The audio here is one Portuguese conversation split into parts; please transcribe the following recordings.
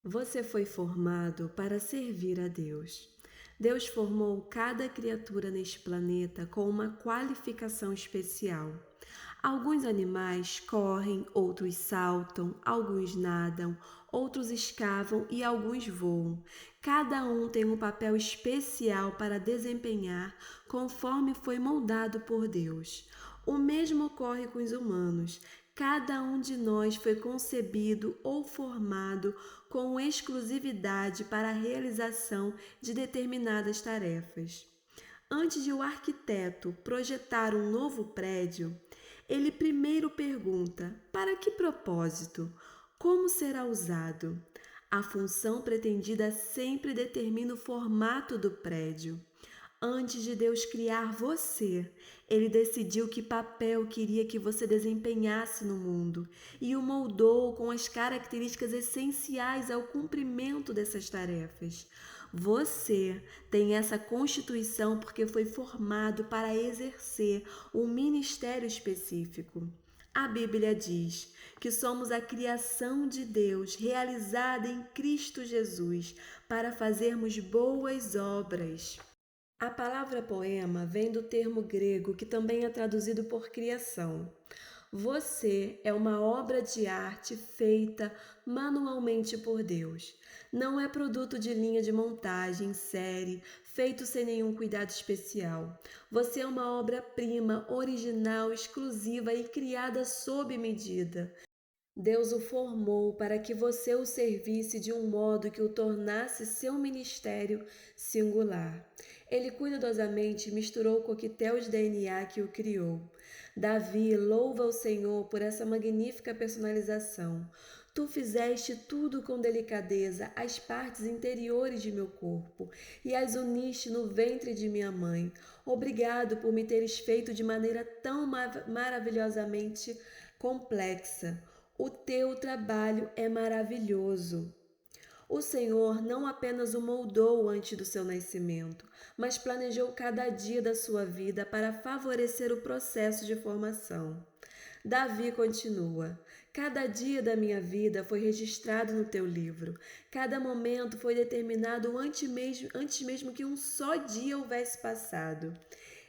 Você foi formado para servir a Deus. Deus formou cada criatura neste planeta com uma qualificação especial. Alguns animais correm, outros saltam, alguns nadam, outros escavam e alguns voam. Cada um tem um papel especial para desempenhar conforme foi moldado por Deus. O mesmo ocorre com os humanos. Cada um de nós foi concebido ou formado com exclusividade para a realização de determinadas tarefas. Antes de o arquiteto projetar um novo prédio, ele primeiro pergunta: para que propósito? Como será usado? A função pretendida sempre determina o formato do prédio. Antes de Deus criar você, Ele decidiu que papel queria que você desempenhasse no mundo e o moldou com as características essenciais ao cumprimento dessas tarefas. Você tem essa constituição porque foi formado para exercer um ministério específico. A Bíblia diz que somos a criação de Deus realizada em Cristo Jesus para fazermos boas obras. A palavra poema vem do termo grego que também é traduzido por criação. Você é uma obra de arte feita manualmente por Deus. Não é produto de linha de montagem, série, feito sem nenhum cuidado especial. Você é uma obra-prima, original, exclusiva e criada sob medida. Deus o formou para que você o servisse de um modo que o tornasse seu ministério singular. Ele cuidadosamente misturou o coquetel de DNA que o criou. Davi louva o Senhor por essa magnífica personalização. Tu fizeste tudo com delicadeza, as partes interiores de meu corpo, e as uniste no ventre de minha mãe. Obrigado por me teres feito de maneira tão maravilhosamente complexa. O teu trabalho é maravilhoso. O Senhor não apenas o moldou antes do seu nascimento, mas planejou cada dia da sua vida para favorecer o processo de formação. Davi continua: cada dia da minha vida foi registrado no teu livro. Cada momento foi determinado antes mesmo que um só dia houvesse passado.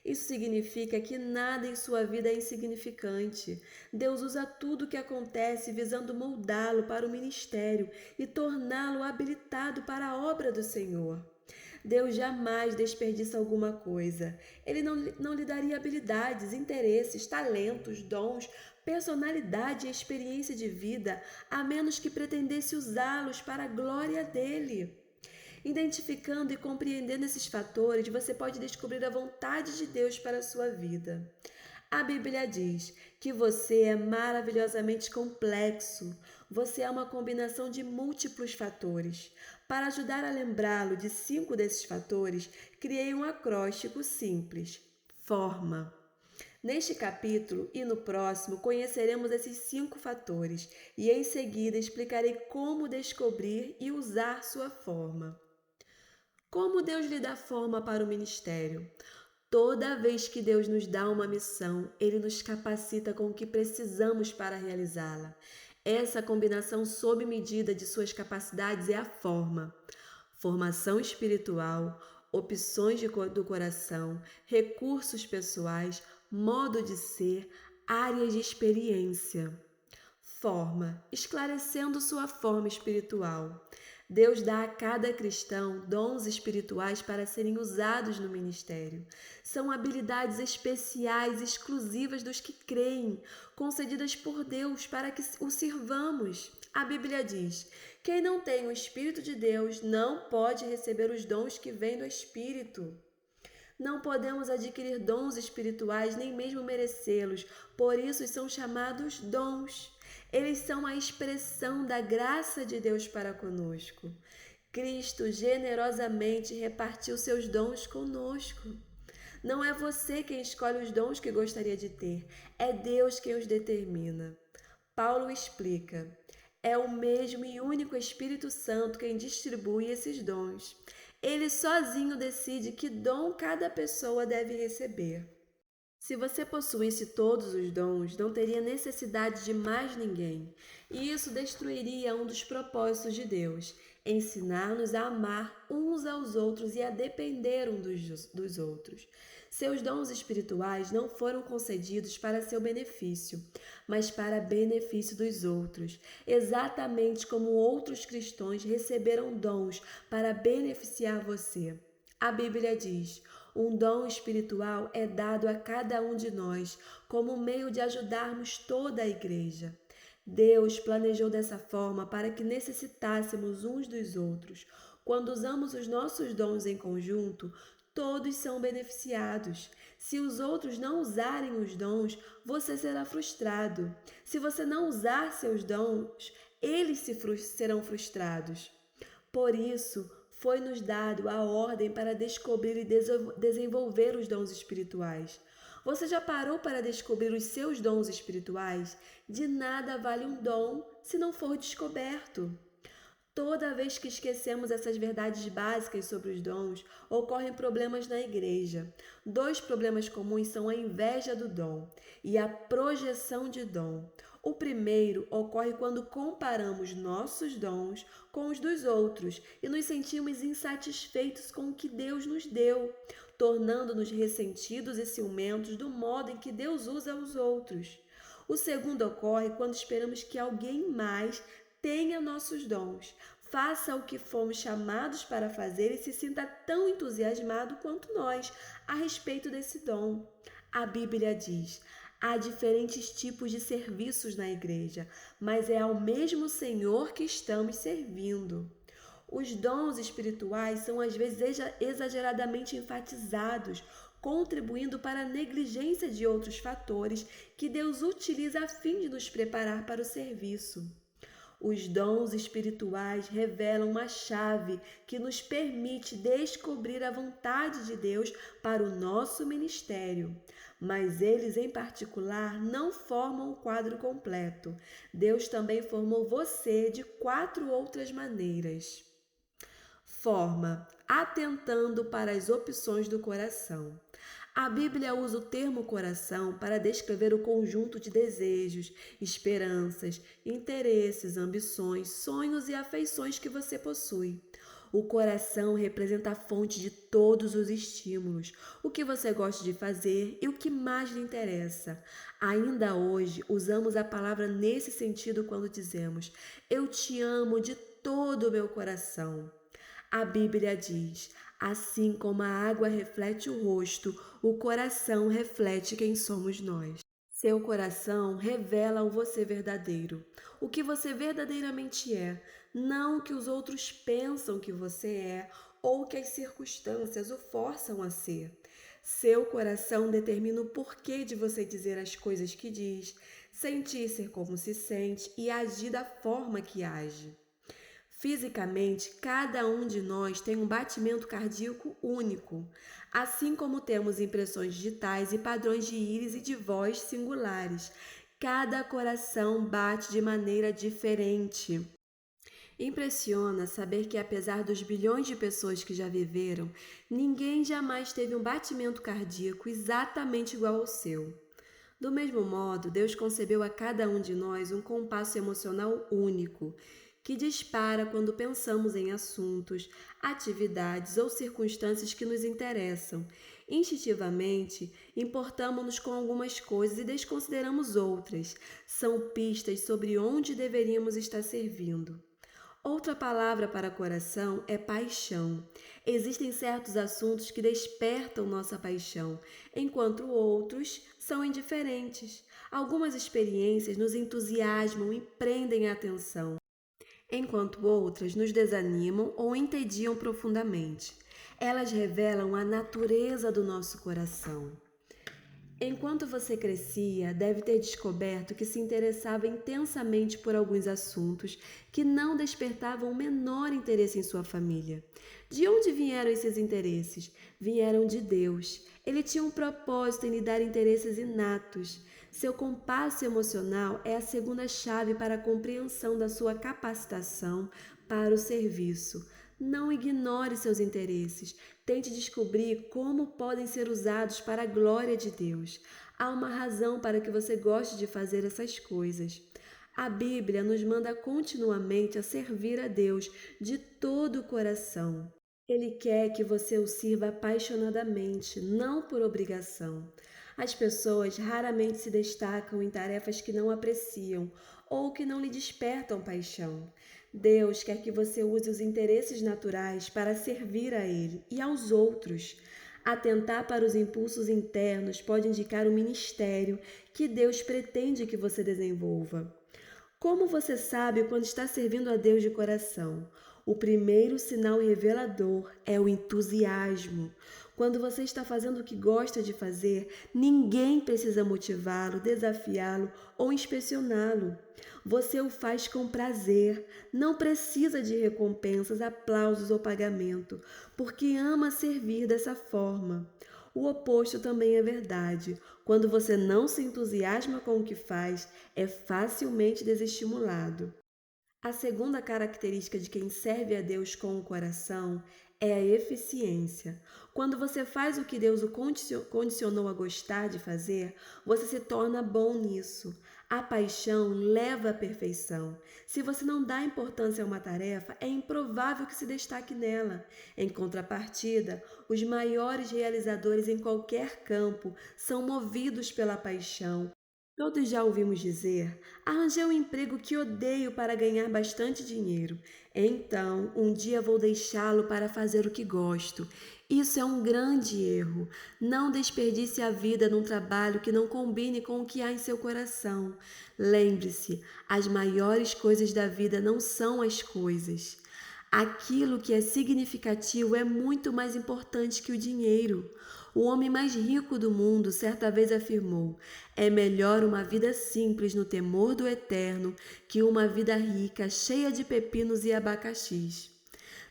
Isso significa que nada em sua vida é insignificante. Deus usa tudo o que acontece visando moldá-lo para o ministério e torná-lo habilitado para a obra do Senhor. Deus jamais desperdiça alguma coisa. Ele não lhe daria habilidades, interesses, talentos, dons, personalidade e experiência de vida, a menos que pretendesse usá-los para a glória dele. Identificando e compreendendo esses fatores, você pode descobrir a vontade de Deus para a sua vida. A Bíblia diz que você é maravilhosamente complexo. Você é uma combinação de múltiplos fatores. Para ajudar a lembrá-lo de 5 desses fatores, criei um acróstico simples: forma. Neste capítulo e no próximo conheceremos esses 5 fatores e em seguida explicarei como descobrir e usar sua forma. Como Deus lhe dá forma para o ministério? Toda vez que Deus nos dá uma missão, Ele nos capacita com o que precisamos para realizá-la. Essa combinação sob medida de suas capacidades é a forma. Formação espiritual, opções do coração, recursos pessoais, modo de ser, áreas de experiência. Forma, esclarecendo sua forma espiritual. Deus dá a cada cristão dons espirituais para serem usados no ministério. São habilidades especiais, exclusivas dos que creem, concedidas por Deus para que o sirvamos. A Bíblia diz: quem não tem o Espírito de Deus não pode receber os dons que vêm do Espírito. Não podemos adquirir dons espirituais nem mesmo merecê-los, por isso são chamados dons. Eles são a expressão da graça de Deus para conosco. Cristo generosamente repartiu seus dons conosco. Não é você quem escolhe os dons que gostaria de ter, é Deus quem os determina. Paulo explica: é o mesmo e único Espírito Santo quem distribui esses dons. Ele sozinho decide que dom cada pessoa deve receber. Se você possuísse todos os dons, não teria necessidade de mais ninguém, e isso destruiria um dos propósitos de Deus: ensinar-nos a amar uns aos outros e a depender dos outros. Seus dons espirituais não foram concedidos para seu benefício, mas para benefício dos outros, exatamente como outros cristãos receberam dons para beneficiar você. A Bíblia diz: um dom espiritual é dado a cada um de nós como meio de ajudarmos toda a igreja. Deus planejou dessa forma para que necessitássemos uns dos outros. Quando usamos os nossos dons em conjunto, todos são beneficiados. Se os outros não usarem os dons, você será frustrado. Se você não usar seus dons, eles serão frustrados. Por isso, foi-nos dado a ordem para descobrir e desenvolver os dons espirituais. Você já parou para descobrir os seus dons espirituais? De nada vale um dom se não for descoberto. Toda vez que esquecemos essas verdades básicas sobre os dons, ocorrem problemas na igreja. Dois problemas comuns são a inveja do dom e a projeção de dom. O primeiro ocorre quando comparamos nossos dons com os dos outros e nos sentimos insatisfeitos com o que Deus nos deu, tornando-nos ressentidos e ciumentos do modo em que Deus usa os outros. O segundo ocorre quando esperamos que alguém mais tenha nossos dons, faça o que fomos chamados para fazer e se sinta tão entusiasmado quanto nós a respeito desse dom. A Bíblia diz: há diferentes tipos de serviços na igreja, mas é ao mesmo Senhor que estamos servindo. Os dons espirituais são às vezes exageradamente enfatizados, contribuindo para a negligência de outros fatores que Deus utiliza a fim de nos preparar para o serviço. Os dons espirituais revelam uma chave que nos permite descobrir a vontade de Deus para o nosso ministério. Mas eles, em particular, não formam o quadro completo. Deus também formou você de 4 outras maneiras. Forma: atentando para as opções do coração. A Bíblia usa o termo coração para descrever o conjunto de desejos, esperanças, interesses, ambições, sonhos e afeições que você possui. O coração representa a fonte de todos os estímulos, o que você gosta de fazer e o que mais lhe interessa. Ainda hoje, usamos a palavra nesse sentido quando dizemos: eu te amo de todo o meu coração. A Bíblia diz: assim como a água reflete o rosto, o coração reflete quem somos nós. Seu coração revela o você verdadeiro, o que você verdadeiramente é, não o que os outros pensam que você é ou que as circunstâncias o forçam a ser. Seu coração determina o porquê de você dizer as coisas que diz, sentir-se como se sente e agir da forma que age. Fisicamente, cada um de nós tem um batimento cardíaco único, assim como temos impressões digitais e padrões de íris e de voz singulares. Cada coração bate de maneira diferente. Impressiona saber que, apesar dos bilhões de pessoas que já viveram, ninguém jamais teve um batimento cardíaco exatamente igual ao seu. Do mesmo modo, Deus concebeu a cada um de nós um compasso emocional único, que dispara quando pensamos em assuntos, atividades ou circunstâncias que nos interessam. Instintivamente, importamos-nos com algumas coisas e desconsideramos outras. São pistas sobre onde deveríamos estar servindo. Outra palavra para coração é paixão. Existem certos assuntos que despertam nossa paixão, enquanto outros são indiferentes. Algumas experiências nos entusiasmam e prendem a atenção, enquanto outras nos desanimam ou entediam profundamente. Elas revelam a natureza do nosso coração. Enquanto você crescia, deve ter descoberto que se interessava intensamente por alguns assuntos que não despertavam o menor interesse em sua família. De onde vieram esses interesses? Vieram de Deus. Ele tinha um propósito em lhe dar interesses inatos. Seu compasso emocional é a segunda chave para a compreensão da sua capacitação para o serviço. Não ignore seus interesses. Tente descobrir como podem ser usados para a glória de Deus. Há uma razão para que você goste de fazer essas coisas. A Bíblia nos manda continuamente a servir a Deus de todo o coração. Ele quer que você o sirva apaixonadamente, não por obrigação. As pessoas raramente se destacam em tarefas que não apreciam ou que não lhe despertam paixão. Deus quer que você use os interesses naturais para servir a Ele e aos outros. Atentar para os impulsos internos pode indicar o ministério que Deus pretende que você desenvolva. Como você sabe quando está servindo a Deus de coração? O primeiro sinal revelador é o entusiasmo. Quando você está fazendo o que gosta de fazer, ninguém precisa motivá-lo, desafiá-lo ou inspecioná-lo. Você o faz com prazer, não precisa de recompensas, aplausos ou pagamento, porque ama servir dessa forma. O oposto também é verdade. Quando você não se entusiasma com o que faz, é facilmente desestimulado. A segunda característica de quem serve a Deus com o coração é a eficiência. Quando você faz o que Deus o condicionou a gostar de fazer, você se torna bom nisso. A paixão leva à perfeição. Se você não dá importância a uma tarefa, é improvável que se destaque nela. Em contrapartida, os maiores realizadores em qualquer campo são movidos pela paixão. Todos já ouvimos dizer: arranjei um emprego que odeio para ganhar bastante dinheiro. Então, um dia vou deixá-lo para fazer o que gosto. Isso é um grande erro. Não desperdice a vida num trabalho que não combine com o que há em seu coração. Lembre-se, as maiores coisas da vida não são as coisas. Aquilo que é significativo é muito mais importante que o dinheiro. O homem mais rico do mundo certa vez afirmou: é melhor uma vida simples no temor do eterno que uma vida rica, cheia de pepinos e abacaxis.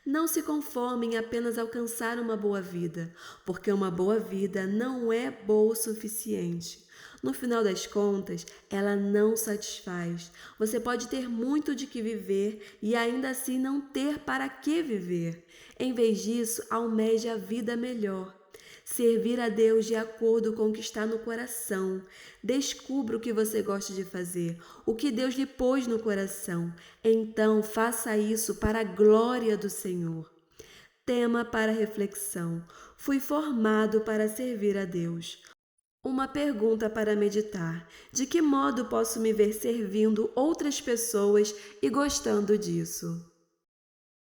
Não se conforme em apenas alcançar uma boa vida, porque uma boa vida não é boa o suficiente. No final das contas, ela não satisfaz. Você pode ter muito de que viver e ainda assim não ter para que viver. Em vez disso, almeje a vida melhor. Servir a Deus de acordo com o que está no coração. Descubra o que você gosta de fazer, o que Deus lhe pôs no coração. Então, faça isso para a glória do Senhor. Tema para reflexão: fui formado para servir a Deus. Uma pergunta para meditar: de que modo posso me ver servindo outras pessoas e gostando disso?